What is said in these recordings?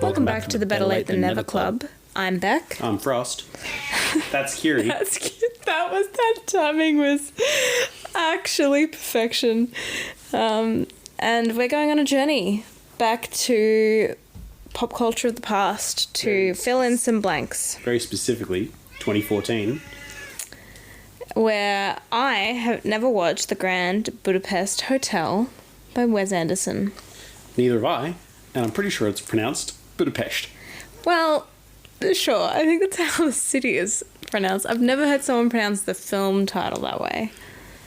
Welcome back to the Better Late Than Never Club. I'm Beck. I'm Frost. That's Kiri. That timing was actually perfection. And we're going on a journey back to pop culture of the past to fill in some blanks. Very specifically, 2014. Where I have never watched The Grand Budapest Hotel by Wes Anderson. Neither have I, and I'm pretty sure it's pronounced Budapest. Well, sure. I think that's how the city is pronounced. I've never heard someone pronounce the film title that way.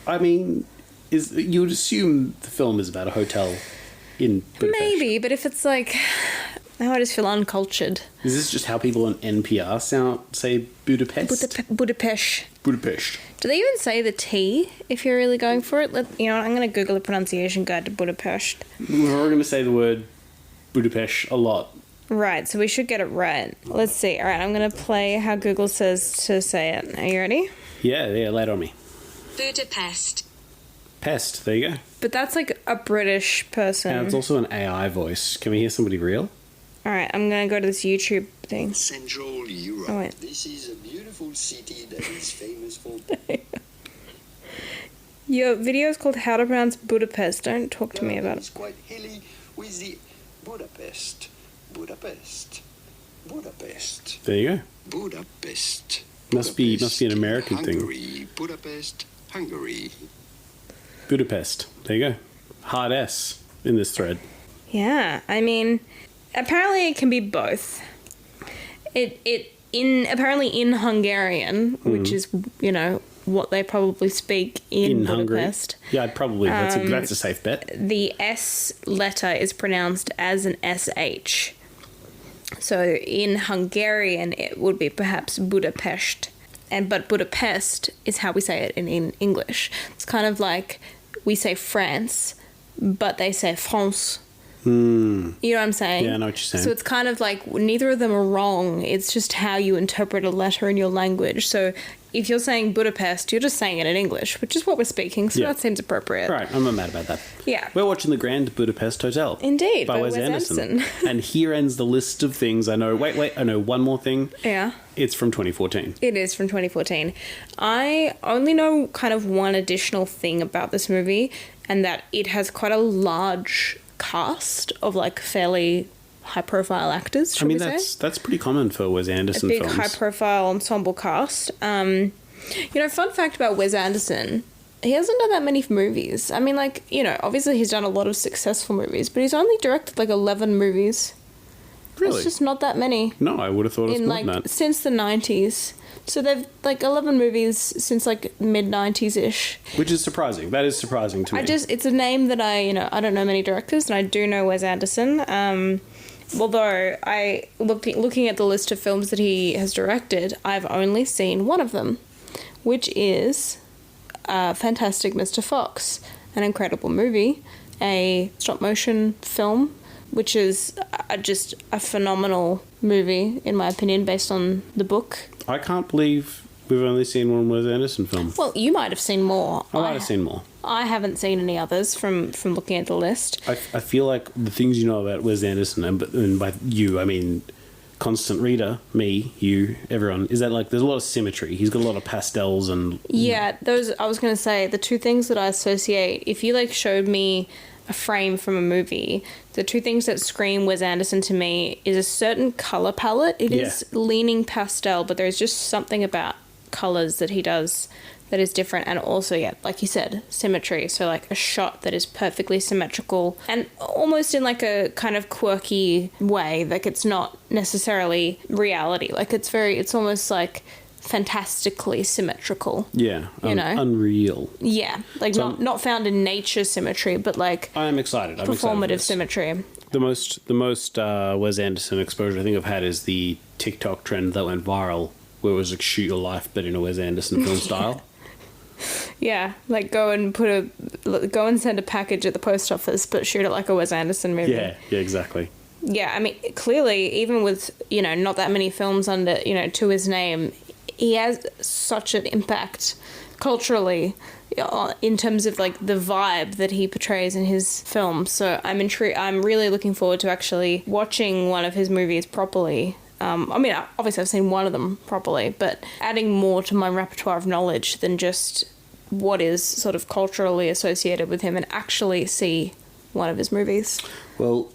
I mean, you would assume the film is about a hotel in Budapest. Maybe, but if it's like... Now I just feel uncultured. Is this just how people on NPR say Budapest? Budapest. Budapest. Do they even say the T if you're really going for it? I'm going to Google a pronunciation guide to Budapest. We're going to say the word Budapest a lot. Right, so we should get it right. Let's see. All right, I'm going to play how Google says to say it. Are you ready? Yeah, lay it on me. Budapest. Pest, there you go. But that's like a British person. And it's also an AI voice. Can we hear somebody real? All right, I'm going to go to this YouTube thing. Central Europe. Oh, wait. This is a beautiful city that is famous for... Your video is called How to Pronounce Budapest. Don't talk to me about It's it. quite hilly with the Budapest. Budapest. Budapest. There you go. Budapest. Must be an American Hungary. thing. Budapest. Hungary. Budapest. There you go. Hard S in this thread. Yeah, I mean, apparently it can be both. Apparently in Hungarian, which is, what they probably speak in Budapest. Hungary. Yeah, I'd probably. That's a safe bet. The S letter is pronounced as an SH. So in Hungarian, it would be perhaps Budapest. But Budapest is how we say it in English. It's kind of like we say France, but they say France. You know what I'm saying? Yeah, I know what you're saying. So it's kind of like neither of them are wrong. It's just how you interpret a letter in your language. So if you're saying Budapest, you're just saying it in English, which is what we're speaking. So that seems appropriate. Right, I'm not mad about that. Yeah. We're watching The Grand Budapest Hotel. Indeed, by Wes Anderson. And here ends the list of things I know. Wait, I know one more thing. Yeah. It's from 2014. It is from 2014. I only know kind of one additional thing about this movie, and that it has quite a large cast of like fairly high-profile actors. That's pretty common for Wes Anderson films. A big high-profile ensemble cast. Fun fact about Wes Anderson: he hasn't done that many movies. I mean, obviously he's done a lot of successful movies, but he's only directed like 11 movies. Really? It's just not that many. No, I would have thought it was more than that. Since the 90s. So they've 11 movies since mid-90s-ish. Which is surprising. That is surprising to me. It's a name that I don't know many directors, and I do know Wes Anderson. Although looking at the list of films that he has directed, I've only seen one of them, which is Fantastic Mr. Fox, an incredible movie, a stop-motion film, which is just a phenomenal movie, in my opinion, based on the book. I can't believe we've only seen one Wes Anderson film. Well, you might have seen more. I might have seen more. I haven't seen any others from looking at the list. I feel like the things you know about Wes Anderson, and by you, I mean constant reader, me, you, everyone, is that there's a lot of symmetry. He's got a lot of pastels and... Yeah, I was going to say, the two things that I associate, if you showed me a frame from a movie, the two things that scream Wes Anderson to me is a certain colour palette. It is leaning pastel, but there's just something about colours that he does that is different. And also, like you said, symmetry. So a shot that is perfectly symmetrical and almost in a kind of quirky way. It's not necessarily reality. It's almost fantastically symmetrical. Yeah, unreal. Yeah, not found in nature symmetry, but I am excited. Performative symmetry. The most Wes Anderson exposure I think I've had is the TikTok trend that went viral, where it was shoot your life, but in a Wes Anderson film style. Yeah, go and send a package at the post office, but shoot it like a Wes Anderson movie. Yeah, exactly. Yeah, I mean, clearly, even with not that many films under to his name, he has such an impact culturally in terms of like the vibe that he portrays in his films. So I'm intrigued. I'm really looking forward to actually watching one of his movies properly. I mean, obviously I've seen one of them properly, but adding more to my repertoire of knowledge than just what is sort of culturally associated with him, and actually see one of his movies. Well,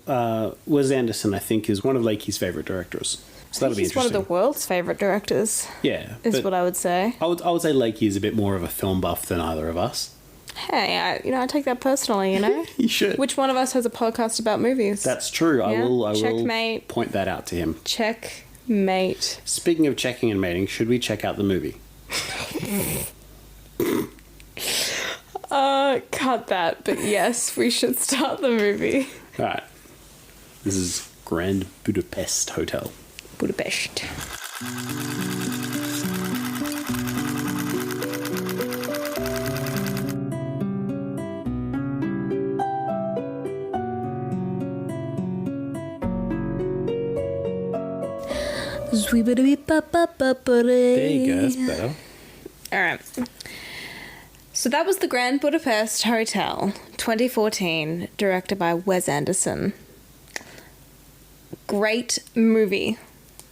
Wes Anderson, I think, is one of Lakey's favourite directors. So that'll be He's one interesting. of the world's favourite directors. Yeah. Is but what I would say. I would say Lakey is a bit more of a film buff than either of us. Hey, I take that personally, you know? You should. Which one of us has a podcast about movies? That's true. Yeah. I will Checkmate. point that out to him. Checkmate. Speaking of checking and mating, should we check out the movie? Cut that, but yes, we should start the movie. All right. This is Grand Budapest Hotel. Budapest. There you go. That's better. All right. So that was the Grand Budapest Hotel, 2014, directed by Wes Anderson. Great movie.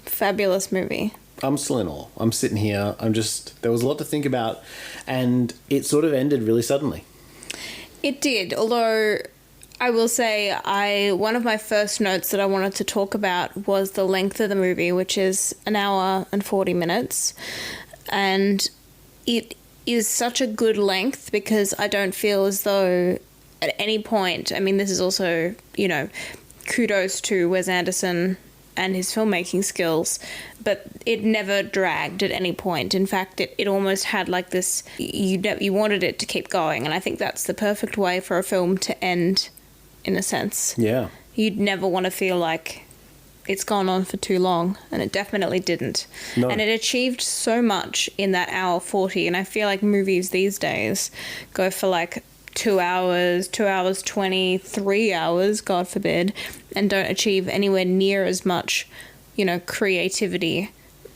Fabulous movie. I'm still in awe. I'm sitting here. There was a lot to think about, and it sort of ended really suddenly. It did, although I will say one of my first notes that I wanted to talk about was the length of the movie, which is 1 hour and 40 minutes. And it is such a good length because I don't feel as though at any point, I mean, this is also, kudos to Wes Anderson and his filmmaking skills, but it never dragged at any point. In fact, it almost had like this, you wanted it to keep going, and I think that's the perfect way for a film to end, in a sense. Yeah. You'd never want to feel like it's gone on for too long, and it definitely didn't. No. And it achieved so much in that 1 hour 40, and I feel like movies these days go for like 2 hours, 2 hours 20, 3 hours, God forbid, and don't achieve anywhere near as much, creativity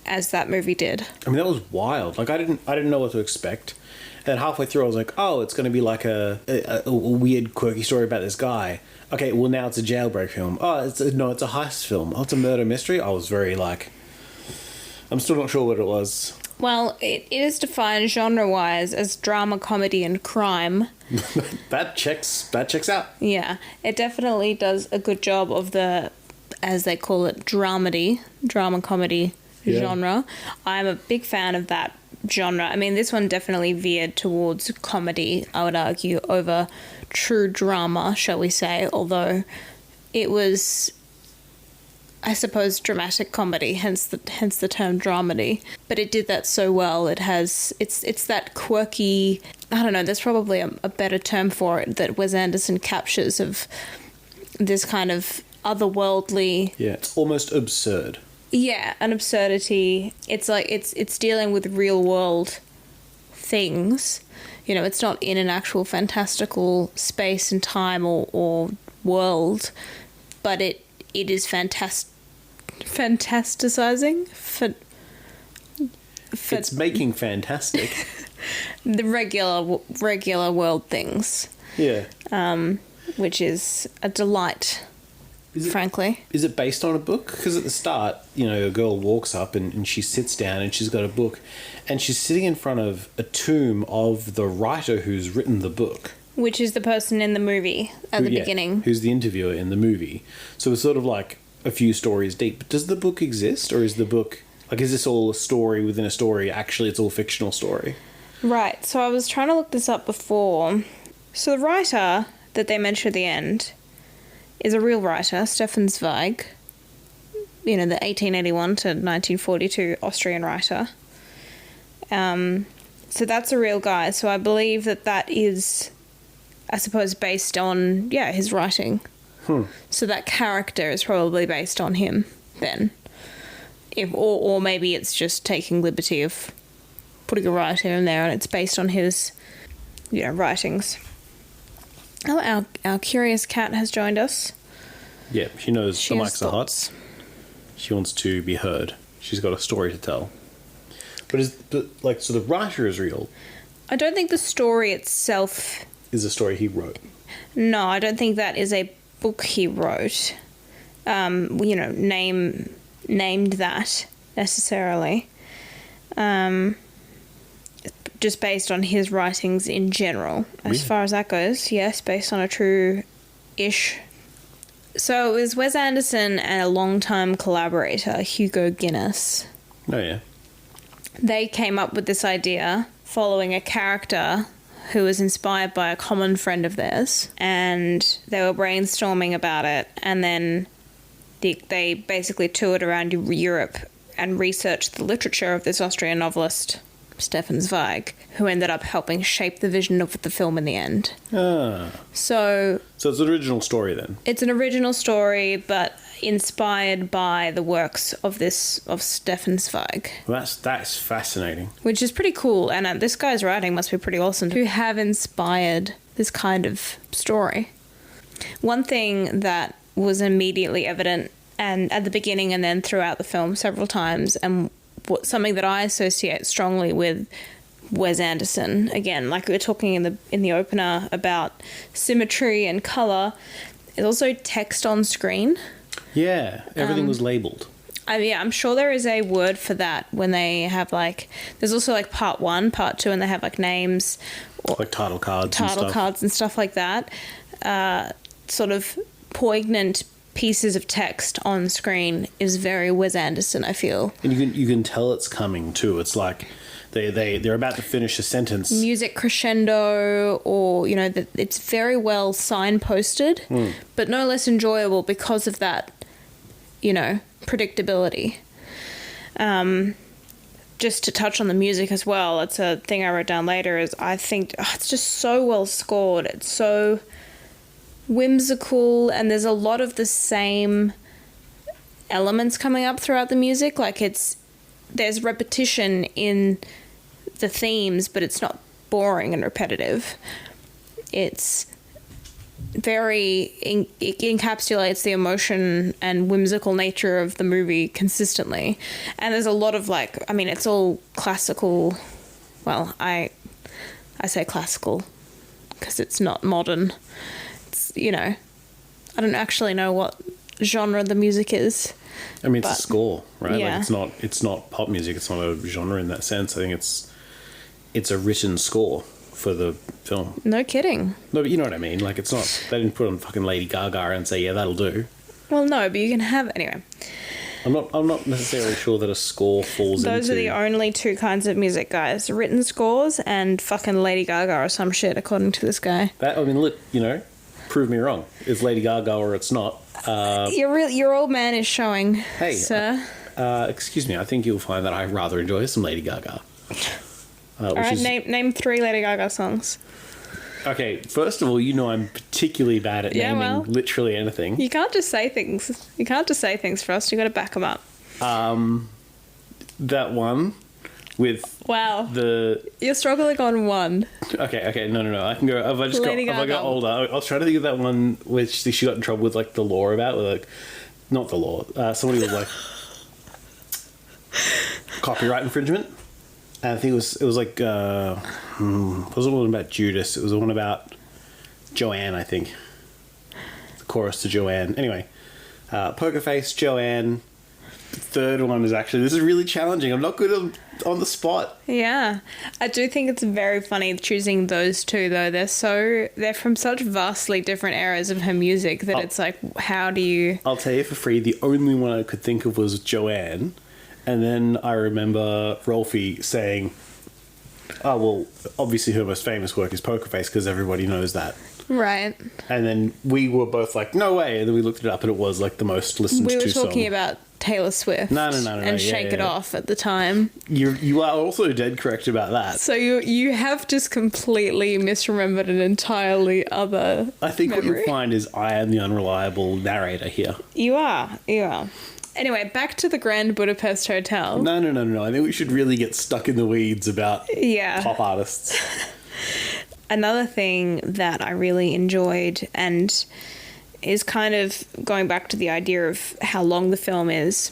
as that movie did. I mean, that was wild. Like, I didn't know what to expect. And halfway through, I was like, oh, it's going to be like a weird, quirky story about this guy. Okay, well, now it's a jailbreak film. Oh, it's a heist film. Oh, it's a murder mystery. I was very, I'm still not sure what it was. Well, it is defined genre-wise as drama, comedy, and crime. That checks out. Yeah, it definitely does a good job of the, as they call it, drama-comedy Yeah. genre. I'm a big fan of that genre. I mean, this one definitely veered towards comedy, I would argue, over true drama, shall we say, although it was, I suppose, dramatic comedy, hence the term dramedy. But it did that so well. It's that quirky, I don't know, there's probably a better term for it that Wes Anderson captures, of this kind of otherworldly. Yeah, it's almost absurd. Yeah, an absurdity. It's like it's dealing with real world things. It's not in an actual fantastical space and time or world, but it is fantasticizing. It's making fantastic. The regular world things. Yeah. Which is a delight. Frankly. Is it based on a book? Because at the start, a girl walks up and she sits down and she's got a book, and she's sitting in front of a tomb of the writer who's written the book. Which is the person in the movie at the beginning. Who's the interviewer in the movie. So it's sort of like a few stories deep. But does the book exist, or is the book, is this all a story within a story? Actually, it's all fictional story. Right, so I was trying to look this up before. So the writer that they mention at the end is a real writer, Stefan Zweig, the 1881 to 1942 Austrian writer. So that's a real guy. So I believe that is, I suppose, based on, his writing. So that character is probably based on him then. Or maybe it's just taking liberty of putting a writer in there and it's based on his, writings. Oh, our curious cat has joined us. Yeah, she knows She the has mics are hot. thoughts. She wants to be heard. She's got a story to tell. So the writer is real. I don't think the story itself... Is a story he wrote. No, I don't think that is a book he wrote. Named that necessarily. Just based on his writings in general. As far as that goes, yes, based on a true-ish. So it was Wes Anderson and a longtime collaborator, Hugo Guinness. Oh, yeah. They came up with this idea following a character who was inspired by a common friend of theirs, and they were brainstorming about it, and then they basically toured around Europe and researched the literature of this Austrian novelist, Stefan Zweig, who ended up helping shape the vision of the film in the end. Ah. So it's an original story then? It's an original story, but inspired by the works of Stefan Zweig. Well, that's fascinating. Which is pretty cool, and this guy's writing must be pretty awesome to have inspired this kind of story. One thing that was immediately evident and at the beginning and then throughout the film several times, and something that I associate strongly with Wes Anderson, again, like we were talking in the opener about symmetry and colour, is also text on screen. Yeah, everything was labelled. I'm sure there is a word for that when they have there's also part 1, part 2, and they have names. Like title cards and stuff like that. Sort of poignant pieces of text on screen is very Wes Anderson, I feel. And you can tell it's coming too. It's like they're about to finish a sentence. Music crescendo, or it's very well signposted, but no less enjoyable because of that, predictability. Just to touch on the music as well, it's a thing I wrote down later, is I think it's just so well scored. It's so whimsical, and there's a lot of the same elements coming up throughout the music. There's repetition in the themes, but it's not boring and repetitive. It's it encapsulates the emotion and whimsical nature of the movie consistently. And there's a lot of it's all classical. Well, I say classical because it's not modern. It's, I don't actually know what genre the music is. I mean, it's a score, right? Yeah. It's not pop music. It's not a genre in that sense. I think it's a written score for the film. No kidding. No, but you know what I mean. It's not. They didn't put on fucking Lady Gaga and say, yeah, that'll do. Well, no, but you can have anyway. I'm not necessarily sure that a score falls into. Those are the only two kinds of music, guys: written scores and fucking Lady Gaga or some shit, according to this guy. Look, prove me wrong. It's Lady Gaga or it's not. Your old man is showing. Hey, sir. Excuse me. I think you'll find that I rather enjoy some Lady Gaga. All right, name 3 Lady Gaga songs. Okay, first of all, I'm particularly bad at naming literally anything. You can't just say things. Frost. You got to back them up. That one with You're struggling on one. Okay, no. I can go. If I got older, I was trying to think of that one which she got in trouble with the law about, not the law. Somebody was copyright infringement. And I think it was wasn't one about Judas. It was the one about Joanne, I think. The chorus to Joanne. Anyway, Poker Face, Joanne. The third one is this is really challenging. I'm not good on the spot. Yeah. I do think it's very funny choosing those two, though. They're from such vastly different eras of her music that it's how do you... I'll tell you for free, the only one I could think of was Joanne. And then I remember Rolfie saying, oh, well, obviously her most famous work is Poker Face because everybody knows that. Right. And then we were both no way. And then we looked it up and it was the most listened to song. We were talking about Taylor Swift. No. And Shake It Off at the time. You are also dead correct about that. So you have just completely misremembered an entirely other I think memory. what you'll find is I am the unreliable narrator here. You are. Anyway, back to the Grand Budapest Hotel. No. I think we should really get stuck in the weeds about pop artists. Another thing that I really enjoyed and is kind of going back to the idea of how long the film is.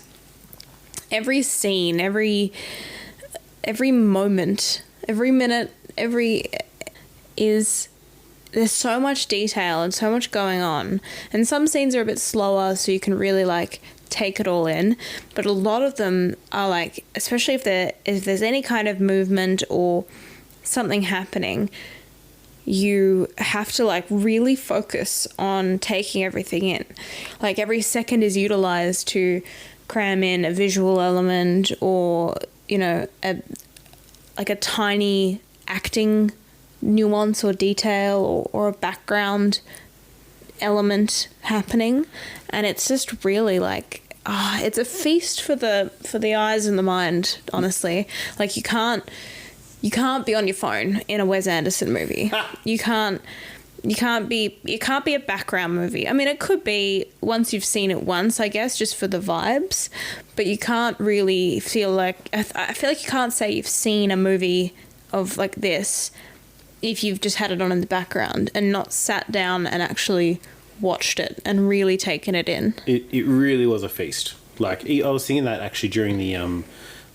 Every scene, every moment, every minute, is, there's so much detail and so much going on, and some scenes are a bit slower so you can really like take it all in, but a lot of them are like, especially if there's any kind of movement or something happening, you have to like really focus on taking everything in. Like every second is utilized to cram in a visual element or, you know, a tiny acting nuance or detail or a background element happening, and it's just really like it's a feast for the eyes and the mind, honestly. Like you can't be on your phone in a Wes Anderson movie. You can't be a background movie. I mean, it could be once you've seen it once, I guess, just for the vibes, but you can't really feel like I feel like you can't say you've seen a movie of like this if you've just had it on in the background and not sat down and actually watched it and really taken it in. It really was a feast. Like I was thinking that actually during the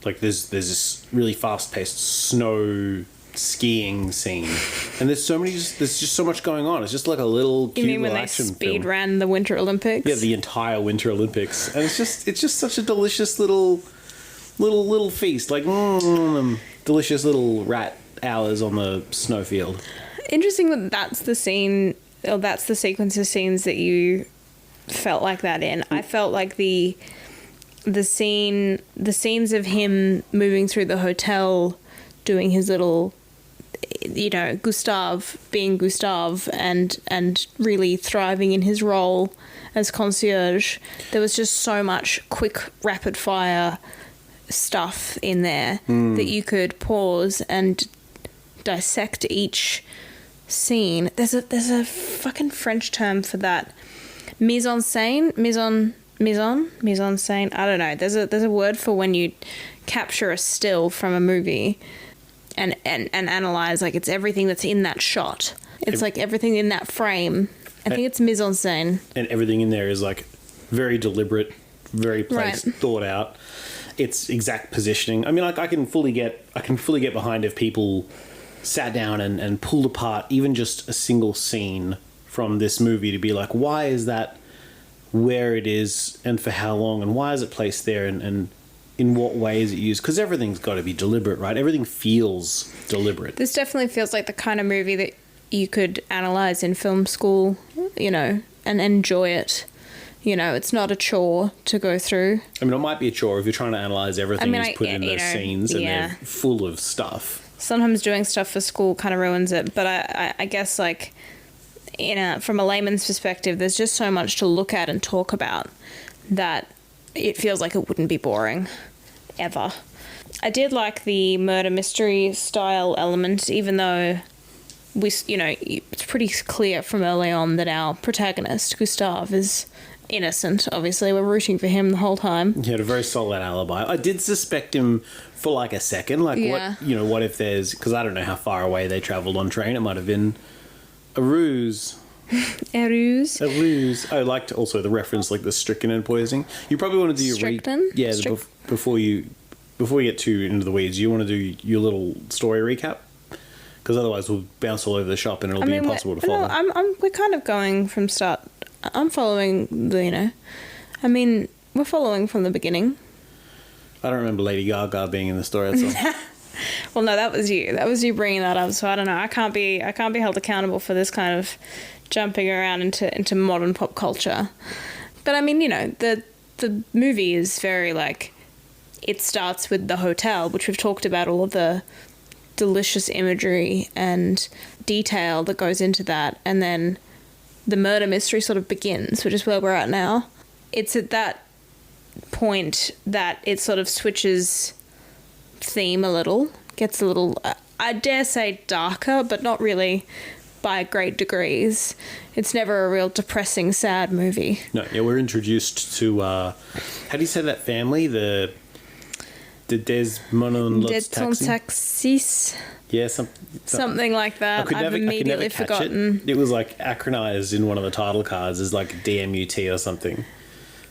like there's this really fast-paced snow skiing scene, and there's just so much going on. It's just like a little cute You mean when little they action speed film. ran the Winter Olympics? Yeah, the entire Winter Olympics, and it's just such a delicious little feast. Like delicious little rat hours on the snowfield. Interesting that that's the scene, or that's the sequence of scenes that you felt like that in. I felt like the scenes of him moving through the hotel, doing his little, you know, Gustav being Gustav and really thriving in his role as concierge. There was just so much quick, rapid fire stuff in there that you could pause and dissect each scene. There's a fucking French term for that. Mise en scène. I don't know. There's a word for when you capture a still from a movie and analyze, like, it's everything that's in that shot. It's like everything in that frame. I think it's mise en scène. And everything in there is like very deliberate, very placed, Right. thought out. It's exact positioning. I mean, like I can fully get behind if people sat down and pulled apart even just a single scene from this movie to be like, why is that where it is and for how long, and why is it placed there, and in what way is it used? Because everything's got to be deliberate, right? Everything feels deliberate. This definitely feels like the kind of movie that you could analyze in film school, you know, and enjoy it. You know, it's not a chore to go through. I mean, it might be a chore if you're trying to analyze everything that's put in those scenes, and yeah. they're full of stuff. Sometimes doing stuff for school kind of ruins it, but I guess, like, from a layman's perspective, there's just so much to look at and talk about that it feels like it wouldn't be boring ever. I did like the murder mystery style element, even though it's pretty clear from early on that our protagonist, Gustav, is innocent. Obviously, we're rooting for him the whole time. He had a very solid alibi. I did suspect him for like a second. Like, yeah. what if there's... Because I don't know how far away they travelled on train. It might have been a ruse. A ruse. A ruse. I liked also the reference, like the strychnine poisoning. You probably want to do your... Strychnine? Yeah, before you get too into the weeds, you want to do your little story recap? Because otherwise we'll bounce all over the shop and it'll be impossible to follow. No, we're kind of going from start... I'm following we're following from the beginning. I don't remember Lady Gaga being in the story. That's all. Well, no, that was you. That was you bringing that up. So I don't know. I can't be held accountable for this kind of jumping around into modern pop culture. But I mean, you know, the movie is very like, it starts with the hotel, which we've talked about, all of the delicious imagery and detail that goes into that, and then the murder mystery sort of begins, which is where we're at now. It's at that point that it sort of switches theme a little, gets a little, I dare say, darker, but not really by great degrees. It's never a real depressing, sad movie. No, yeah, we're introduced to, how do you say that family? The Desmontaxis. Yeah, something like that. I've immediately forgotten. It was like acronized in one of the title cards as like DMUT or something.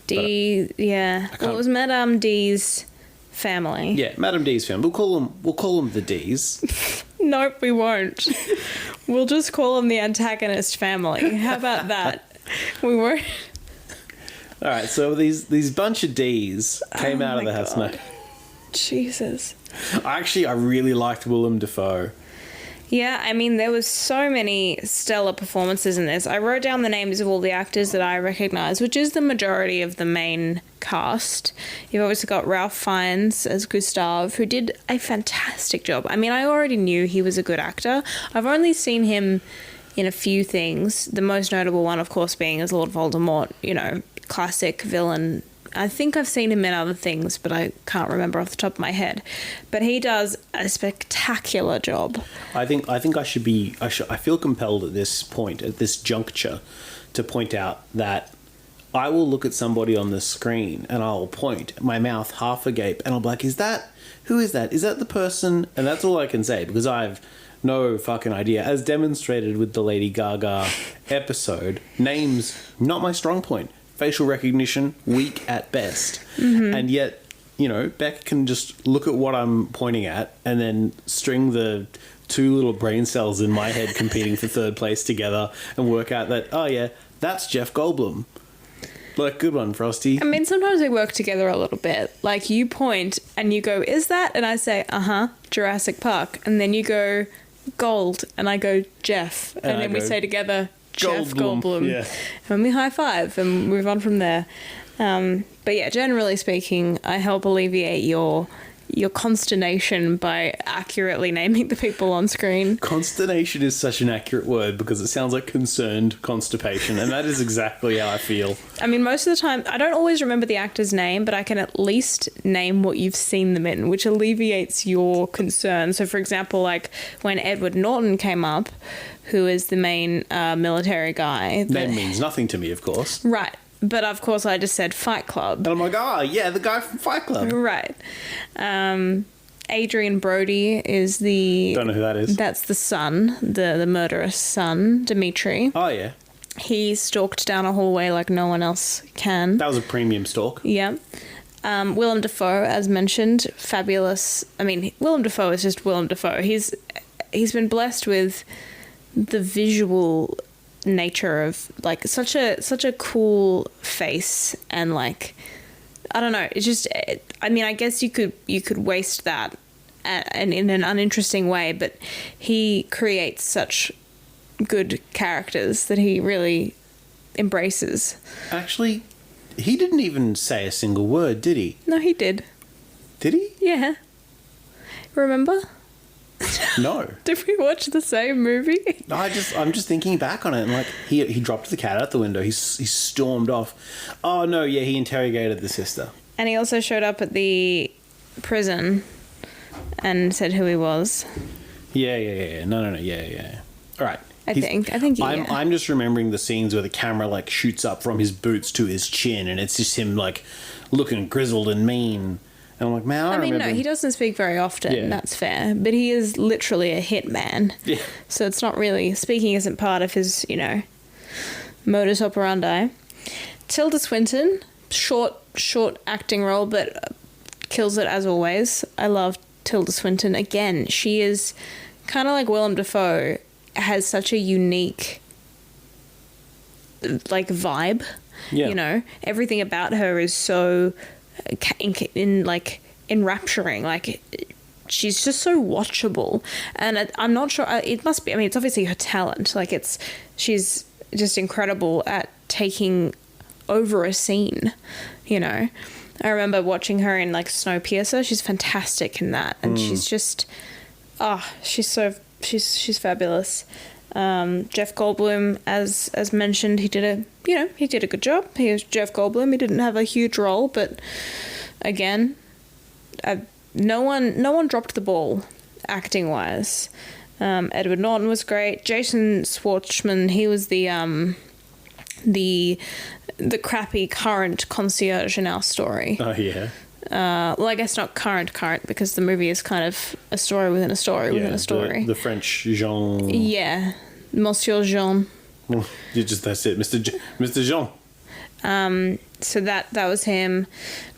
Yeah. Well, it was Madame D's family. Yeah, Madame D's family. We'll call them the D's. Nope, we won't. We'll just call them the antagonist family. How about that? We won't. All right, so these bunch of D's came out of the house. No. Jesus. I really liked Willem Dafoe. Yeah, I mean, there was so many stellar performances in this. I wrote down the names of all the actors that I recognise, which is the majority of the main cast. You've obviously got Ralph Fiennes as Gustav, who did a fantastic job. I mean, I already knew he was a good actor. I've only seen him in a few things, the most notable one, of course, being as Lord Voldemort, you know, classic villain. I think I've seen him in other things, but I can't remember off the top of my head. But he does a spectacular job. I think I feel compelled at this point, at this juncture, to point out that I will look at somebody on the screen and I'll point, my mouth half agape, and I'll be like, who is that? Is that the person? And that's all I can say, because I've no fucking idea. As demonstrated with the Lady Gaga episode, names, not my strong point. Facial recognition, weak at best. Mm-hmm. And yet, you know, Beck can just look at what I'm pointing at and then string the two little brain cells in my head competing for third place together and work out that, oh yeah, that's Jeff Goldblum. Like, good one, Frosty. I mean, sometimes we work together a little bit. Like, you point and you go, is that? And I say, Jurassic Park. And then you go, Gold. And I go, Jeff. And then we say together, Jeff Goldblum. Yeah. And we high five and move on from there. But yeah, generally speaking, I help alleviate your consternation by accurately naming the people on screen. Consternation is such an accurate word because it sounds like concerned constipation, and that is exactly how I feel. I mean, most of the time, I don't always remember the actor's name, but I can at least name what you've seen them in, which alleviates your concern. So, for example, like when Edward Norton came up, who is the main military guy. That means nothing to me, of course. Right. But of course I just said Fight Club. And I'm like, yeah, the guy from Fight Club. Right. Adrian Brody is the... Don't know who that is. That's the son, the murderous son, Dimitri. Oh, yeah. He stalked down a hallway like no one else can. That was a premium stalk. Yeah. Willem Dafoe, as mentioned, fabulous. I mean, Willem Dafoe is just Willem Dafoe. He's been blessed with the visual nature of like such a cool face, and like I don't know, it's just I mean, I guess you could waste that and in an uninteresting way, but he creates such good characters that he really embraces. Actually, he didn't even say a single word, did he? No, he did. Did he? Yeah. Remember? No. Did we watch the same movie? No, I'm just thinking back on it, and like he dropped the cat out the window. He stormed off. Oh no, yeah, he interrogated the sister. And he also showed up at the prison and said who he was. Yeah. No. Yeah. All right. I think. Yeah. I'm just remembering the scenes where the camera like shoots up from his boots to his chin, and it's just him like looking grizzled and mean. And I'm like, man, I remember... no, he doesn't speak very often, Yeah. That's fair. But he is literally a hitman. Yeah. So it's not really... Speaking isn't part of his, you know, modus operandi. Tilda Swinton, short acting role, but kills it as always. I love Tilda Swinton. Again, she is kind of like Willem Dafoe, has such a unique, like, vibe. Yeah. You know? Everything about her is so... enrapturing, like she's just so watchable, and I'm not sure it must be, I mean, it's obviously her talent, like she's just incredible at taking over a scene, you know. I remember watching her in like Snowpiercer. She's fantastic in that, and she's just she's fabulous. Jeff Goldblum, as mentioned, he did a good job. He was Jeff Goldblum. He didn't have a huge role, but again, no one dropped the ball acting wise. Edward Norton was great. Jason Schwartzman, he was the crappy current concierge in our story. Oh yeah. Well, I guess not current because the movie is kind of a story within a story within a story. The French Jean. Yeah, Monsieur Jean. That's it, Mr. Jean. So that was him.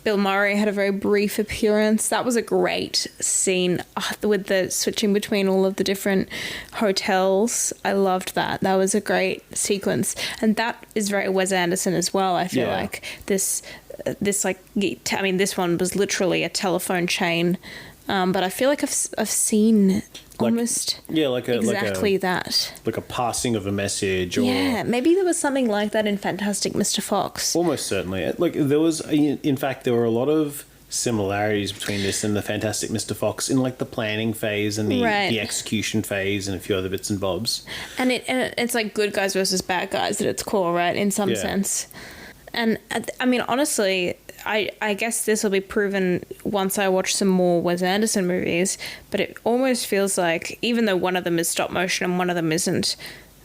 Bill Murray had a very brief appearance. That was a great scene with the switching between all of the different hotels. I loved that. That was a great sequence. And that is very Wes Anderson as well. I feel like this like, I mean, this one was literally a telephone chain. But I feel like I've seen almost exactly that. Like a passing of a message. Or yeah, maybe there was something like that in Fantastic Mr. Fox. Almost certainly. Like there was, in fact, there were a lot of similarities between this and the Fantastic Mr. Fox in like the planning phase and the execution phase and a few other bits and bobs. And it's like good guys versus bad guys at its core, right? In some sense. And I mean, honestly, I guess this will be proven once I watch some more Wes Anderson movies, but it almost feels like, even though one of them is stop motion and one of them isn't,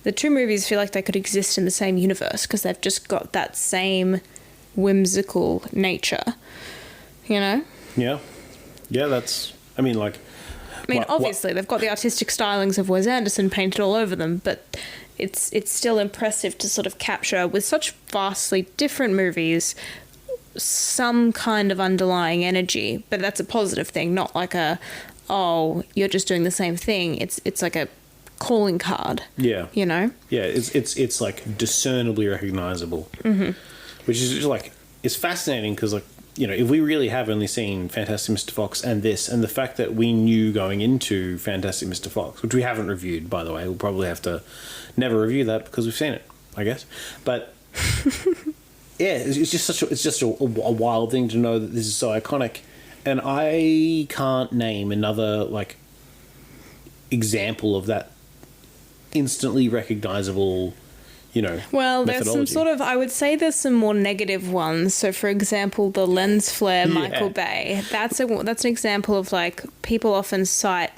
the two movies feel like they could exist in the same universe because they've just got that same whimsical nature, you know? Yeah. Yeah, that's... I mean, obviously, they've got the artistic stylings of Wes Anderson painted all over them, but it's still impressive to sort of capture, with such vastly different movies, some kind of underlying energy. But that's a positive thing, not like you're just doing the same thing. It's like a calling card. Yeah. You know? Yeah, it's like discernibly recognizable. Mm-hmm. Which is just like, it's fascinating because, like, you know, if we really have only seen Fantastic Mr. Fox and this, and the fact that we knew going into Fantastic Mr. Fox, which we haven't reviewed, by the way, we'll probably have to never review that because we've seen it, I guess. But yeah, it's just a wild thing to know that this is so iconic, and I can't name another like example of that instantly recognizable. You know, well, there's some sort of, I would say there's some more negative ones. So, for example, the lens flare Michael Bay. That's an example of, like, people often cite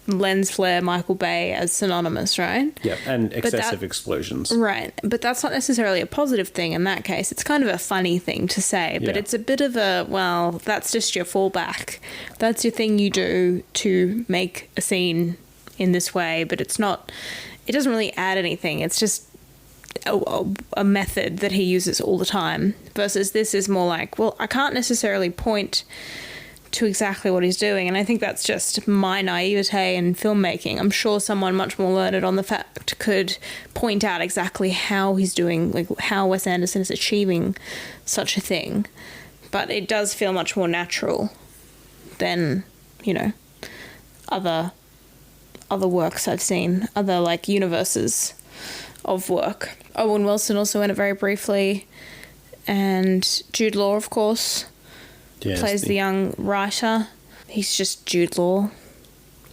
lens flare Michael Bay as synonymous, right? Yeah, and excessive explosions. Right, but that's not necessarily a positive thing in that case. It's kind of a funny thing to say, but it's a bit of a, well, that's just your fallback. That's your thing you do to make a scene in this way, but it's not, it doesn't really add anything. It's just a method that he uses all the time, versus this is more like, well, I can't necessarily point to exactly what he's doing, and I think that's just my naivete in filmmaking. I'm sure someone much more learned on the fact could point out exactly how he's doing, like how Wes Anderson is achieving such a thing, but it does feel much more natural than, you know, other works I've seen, other like universes of work. Owen Wilson also in it very briefly, and Jude Law, of course, plays the young writer. He's just Jude Law.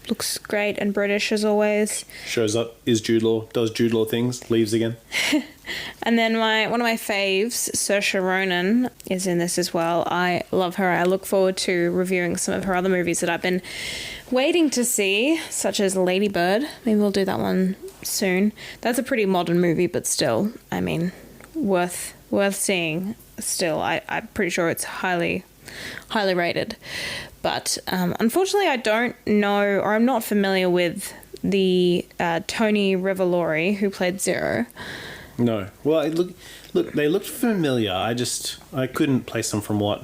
Looks great and British as always. Shows up, is Jude Law, does Jude Law things, leaves again. And then one of my faves, Saoirse Ronan, is in this as well. I love her. I look forward to reviewing some of her other movies that I've been waiting to see, such as Lady Bird. Maybe we'll do that one soon. That's a pretty modern movie, but still, I mean, worth seeing still. I'm pretty sure it's highly rated. But unfortunately, I don't know, or I'm not familiar with the Tony Revolori who played Zero. No. Well, look, they looked familiar. I couldn't place them from what.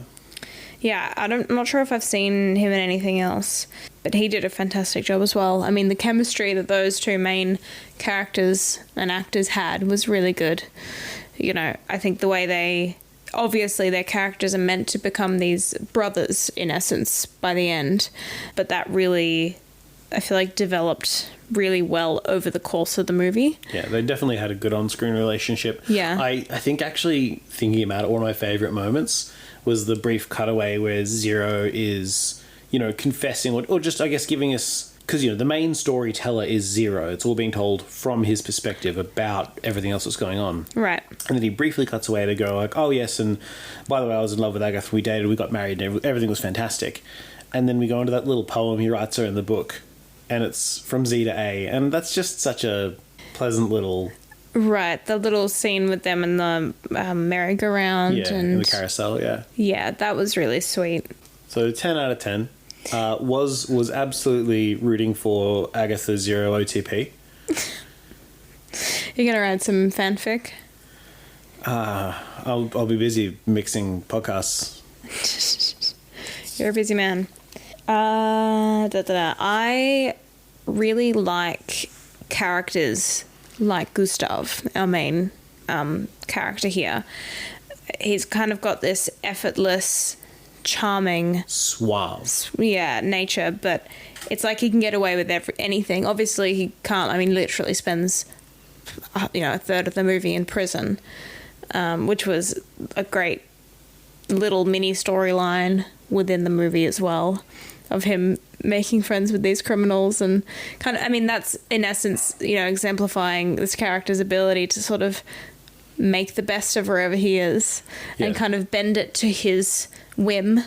Yeah, I'm not sure if I've seen him in anything else, but he did a fantastic job as well. I mean, the chemistry that those two main characters and actors had was really good. You know, I think the way obviously their characters are meant to become these brothers in essence by the end, but that really, I feel like, developed really well over the course of the movie. Yeah, they definitely had a good on-screen relationship. Yeah. I think actually thinking about it, one of my favourite moments was the brief cutaway where Zero is, you know, confessing or just, I guess, giving us, because, you know, the main storyteller is Zero. It's all being told from his perspective about everything else that's going on. Right. And then he briefly cuts away to go like, oh, yes, and by the way, I was in love with Agatha. We dated, we got married, and everything was fantastic. And then we go into that little poem he writes her in the book, and it's from Z to A. And that's just such a pleasant little... Right, the little scene with them in the merry-go-round. Yeah, and in the carousel, yeah. Yeah, that was really sweet. So 10 out of 10. Was absolutely rooting for Agatha Zero OTP. You're going to write some fanfic? I'll be busy mixing podcasts. You're a busy man. I really like characters like Gustav, our main character here. He's kind of got this effortless, charming, Suave. nature, but it's like he can get away with anything. Obviously, he can't. I mean, literally spends, a third of the movie in prison, which was a great little mini storyline within the movie as well, of him making friends with these criminals and kind of, I mean, that's in essence, exemplifying this character's ability to sort of make the best of wherever he is and kind of bend it to his whim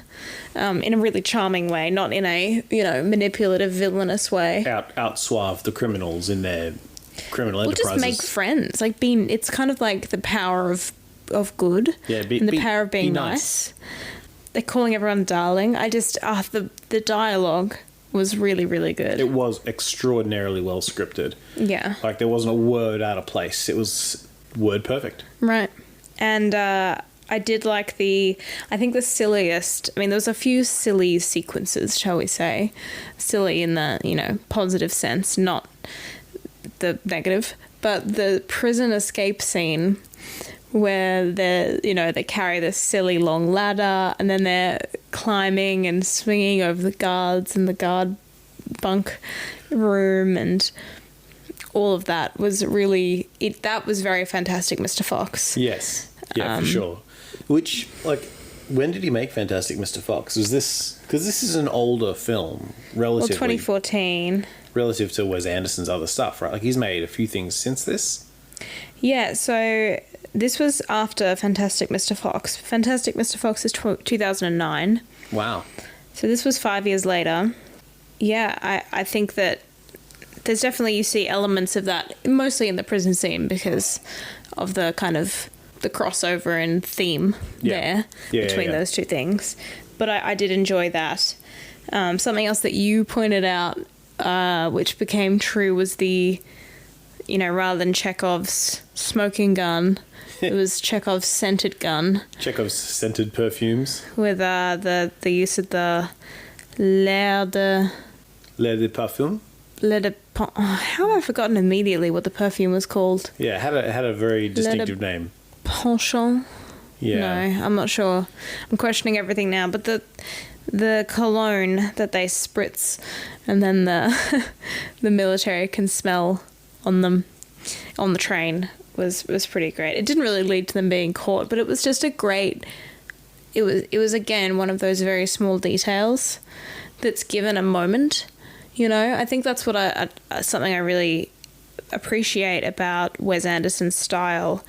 in a really charming way, not in a, manipulative, villainous way. Out suave the criminals in their criminal enterprises. Just make friends. It's kind of like the power of good and the power of being nice. They're calling everyone darling. The dialogue was really, really good. It was extraordinarily well scripted. Yeah. Like, there wasn't a word out of place. It was word perfect. Right. And I did like I think the silliest, I mean, there was a few silly sequences, shall we say. Silly in the, positive sense, not the negative. But the prison escape scene where they carry this silly long ladder and then they're climbing and swinging over the guards in the guard bunk room, and all of that was really that was very Fantastic Mr. Fox. Yes. Yeah, for sure. Which, when did he make Fantastic Mr. Fox? Was this... Because this is an older film, relatively... Well, 2014. Relative to Wes Anderson's other stuff, right? Like, he's made a few things since this. Yeah, so this was after Fantastic Mr. Fox. Fantastic Mr. Fox is 2009. Wow. So this was 5 years later. Yeah, I think that there's definitely, you see elements of that, mostly in the prison scene because of the kind of the crossover and theme between those two things. But I did enjoy that. Something else that you pointed out, which became true, was the, rather than Chekhov's smoking gun, it was Chekhov's scented gun. Chekhov's scented perfumes. With the use of the l'air de parfum? How have I forgotten immediately what the perfume was called? Yeah, it had a very distinctive name. Penchant? Yeah. No, I'm not sure. I'm questioning everything now. But the cologne that they spritz and then the military can smell on them on the train was pretty great. It didn't really lead to them being caught, but it was just a great... It was again one of those very small details that's given a moment. I think that's what something I really appreciate about Wes Anderson's style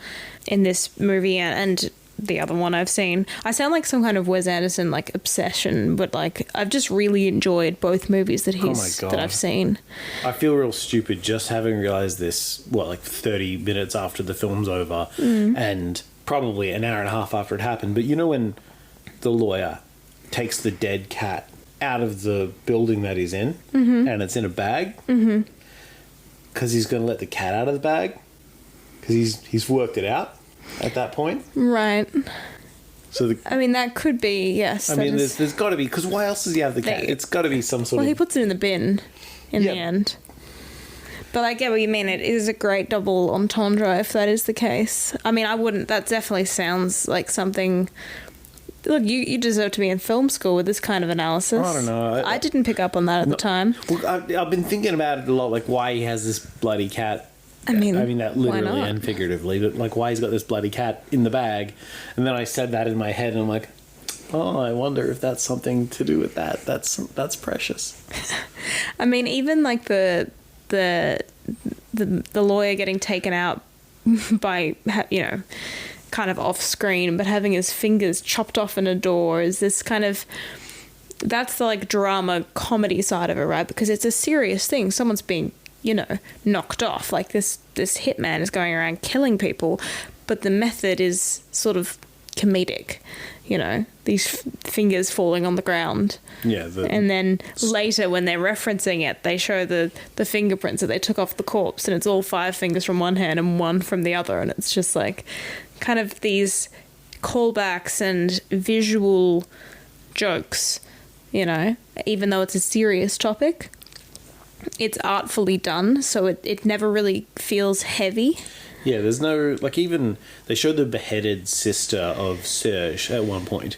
in this movie and the other one I've seen. I sound like some kind of Wes Anderson obsession, but I've just really enjoyed both movies that that I've seen. I feel real stupid just having realized this 30 minutes after the film's over and probably an hour and a half after it happened. But when the lawyer takes the dead cat out of the building that he's in and it's in a bag because he's going to let the cat out of the bag because he's worked it out at that point. Right. So that could be, yes. There's got to be, because why else does he have the cat? It's got to be some sort of... Well, he puts it in the bin in the end. But I get what you mean. It is a great double entendre if that is the case. I wouldn't... That definitely sounds like something... Look, you deserve to be in film school with this kind of analysis. I don't know. I didn't pick up on that at the time. Well, I've been thinking about it a lot, why he has this bloody cat. I mean that literally and figuratively, but why he's got this bloody cat in the bag. And then I said that in my head, and I'm like, oh, I wonder if that's something to do with that. That's precious. Even the lawyer getting taken out by, kind of off screen, but having his fingers chopped off in a door is this kind of... That's the drama comedy side of it, right? Because it's a serious thing. Someone's being... knocked off. This hitman is going around killing people, but the method is sort of comedic. These fingers falling on the ground. Yeah. And then later, when they're referencing it, they show the fingerprints that they took off the corpse, and it's all 5 fingers from one hand and 1 from the other, and it's just kind of these callbacks and visual jokes, you know, even though it's a serious topic. It's artfully done, so it never really feels heavy. Yeah, there's no, like, even they showed the beheaded sister of Serge at one point.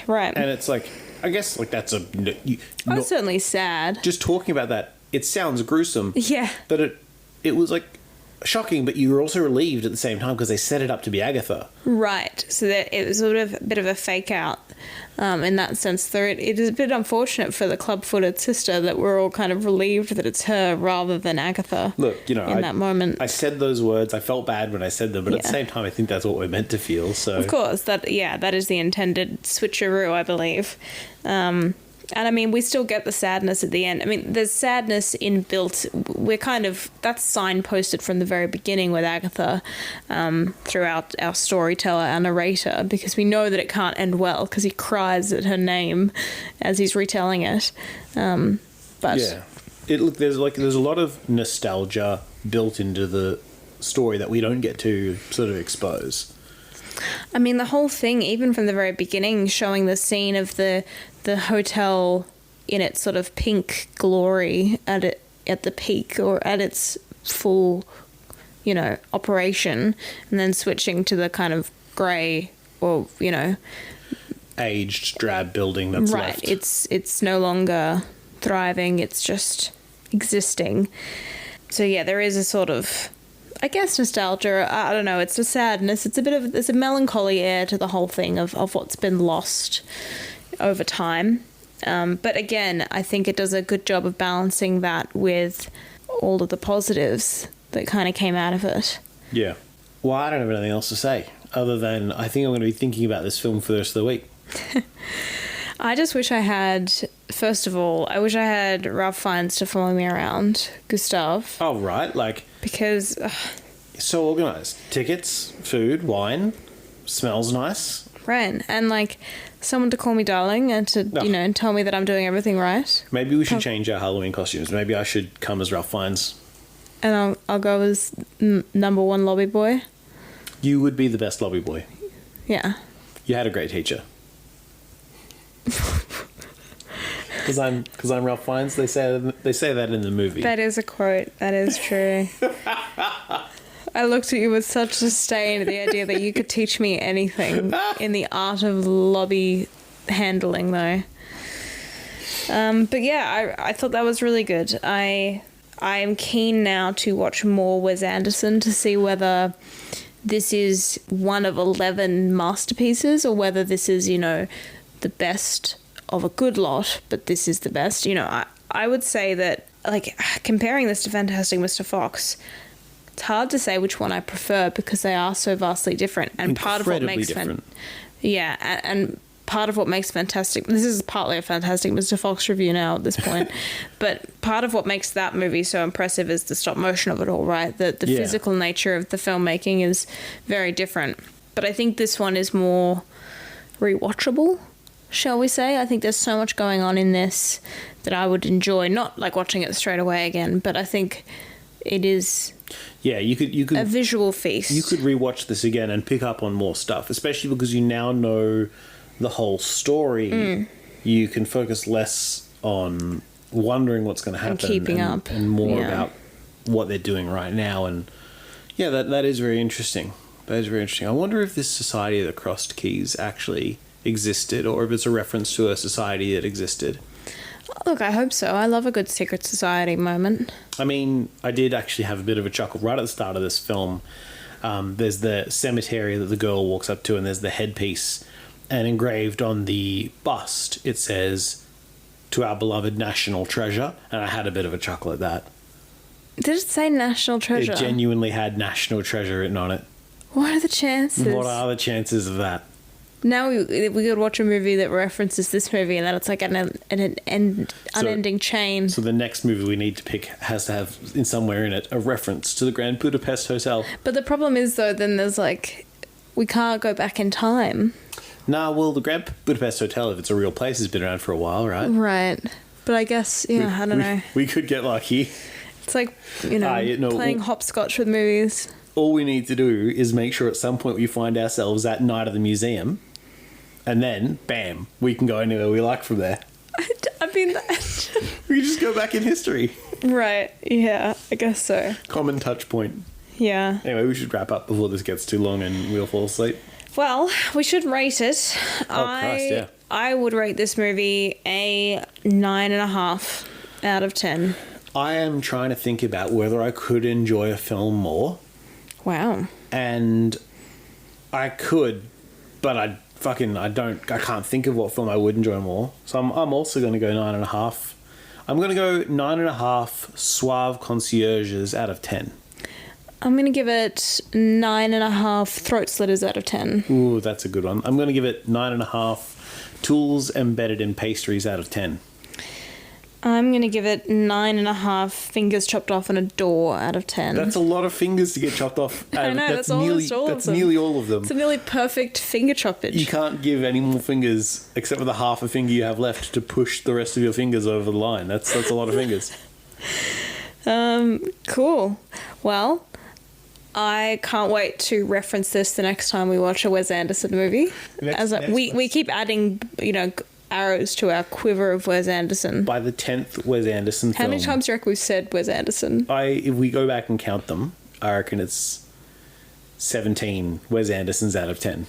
Right. And it's like, I guess, like, that's That's certainly sad. just talking about that, it sounds gruesome. Yeah. But it was, like, shocking, but you were also relieved at the same time because they set it up to be Agatha. Right. So that it was sort of a bit of a fake out in that sense. Though it is a bit unfortunate for the club-footed sister that we're all kind of relieved that it's her rather than Agatha. Look, you know, in that moment. I said those words. I felt bad when I said them, but at the same time, I think that's what we're meant to feel. So of course, that is the intended switcheroo, I believe. And I mean, we still get the sadness at the end. I mean, there's sadness inbuilt. We're kind of, that's signposted from the very beginning with Agatha throughout our storyteller, our narrator, because we know that it can't end well because he cries at her name as he's retelling it. But yeah, there's a lot of nostalgia built into the story that we don't get to sort of expose. I mean, the whole thing, even from the very beginning, showing the scene of the hotel in its sort of pink glory at the peak or at its full, you know, operation, and then switching to the kind of grey or, you know, aged drab building that's right. left. It's no longer thriving. It's just existing. So yeah, there is a sort of, I guess, nostalgia. I don't know. It's a sadness. There's a melancholy air to the whole thing of what's been lost over time. But again, I think it does a good job of balancing that with all of the positives that kind of came out of it. Yeah. Well, I don't have anything else to say other than I think I'm going to be thinking about this film for the rest of the week. I just wish I had, first of all, Ralph Fiennes to follow me around, Gustav. Oh, right. Like, because so organised. Tickets, food, wine, smells nice. Right. And like someone to call me darling and to, you know, tell me that I'm doing everything right. Maybe we should change our Halloween costumes. Maybe I should come as Ralph Fiennes. And I'll go as number one lobby boy. You would be the best lobby boy. Yeah. You had a great teacher. Because I'm Ralph Fiennes. They say that in the movie. That is a quote. That is true. I looked at you with such disdain at the idea that you could teach me anything in the art of lobby handling, though. But yeah, I thought that was really good. I am keen now to watch more Wes Anderson to see whether this is one of 11 masterpieces or whether this is, you know, the best of a good lot, but this is the best. You know, I would say that, like, comparing this to Fantastic Mr. Fox, it's hard to say which one I prefer because they are so vastly different. And part of what makes different. And part of what makes Fantastic... This is partly a Fantastic Mr. Fox review now at this point. But part of what makes that movie so impressive is the stop motion of it all, right? The physical nature of the filmmaking is very different. But I think this one is more rewatchable, shall we say. I think there's so much going on in this that I would enjoy. Not like watching it straight away again, but I think it is... Yeah, you could a visual feast. You could rewatch this again and pick up on more stuff, especially because you now know the whole story. You can focus less on wondering what's going to happen and keeping up, and more about what they're doing right now. And yeah, that is very interesting. That is very interesting. I wonder if this Society of the Crossed Keys actually existed, or if it's a reference to a society that existed. Look, I hope so. I love a good secret society moment. I mean, I did actually have a bit of a chuckle right at the start of this film. There's the cemetery that the girl walks up to, and there's the headpiece. And engraved on the bust, it says, "To our beloved national treasure." And I had a bit of a chuckle at that. Did it say national treasure? It genuinely had national treasure written on it. What are the chances? What are the chances of that? Now we could watch a movie that references this movie, and then it's like an unending chain. So the next movie we need to pick has to have, in somewhere in it, a reference to the Grand Budapest Hotel. But the problem is, though, then there's like, we can't go back in time. Nah, well, the Grand Budapest Hotel, if it's a real place, has been around for a while, right? Right. But I guess, I don't know. We could get lucky. It's like, playing hopscotch with movies. all we need to do is make sure at some point we find ourselves at night at the museum, and then, bam, we can go anywhere we like from there. I mean, We just go back in history. right, yeah, I guess so. Common touch point. Yeah. Anyway, we should wrap up before this gets too long and we'll fall asleep. Well, we should rate it. Christ, yeah. I would rate this movie a 9.5 out of 10. I am trying to think about whether I could enjoy a film more. Wow. And I could, but I can't think of what film I would enjoy more. So I'm also going to go 9.5. I'm going to go 9.5 suave concierges out of 10. I'm going to give it 9.5 throat slitters out of 10. Ooh, that's a good one. I'm going to give it 9.5 tools embedded in pastries out of 10. I'm going to give it 9.5 fingers chopped off on a door out of 10. That's a lot of fingers to get chopped off. I know, that's almost all of them. That's nearly all of them. It's a nearly perfect finger choppage. You can't give any more fingers except for the half a finger you have left to push the rest of your fingers over the line. That's a lot of fingers. Cool. Well, I can't wait to reference this the next time we watch a Wes Anderson movie. We keep adding, arrows to our quiver of Wes Anderson. By the 10th Wes Anderson film. How many times do you reckon we've said Wes Anderson? If we go back and count them, I reckon it's 17 Wes Andersons out of 10.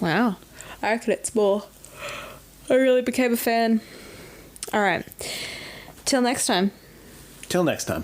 Wow. I reckon it's more. I really became a fan. All right. Till next time. Till next time.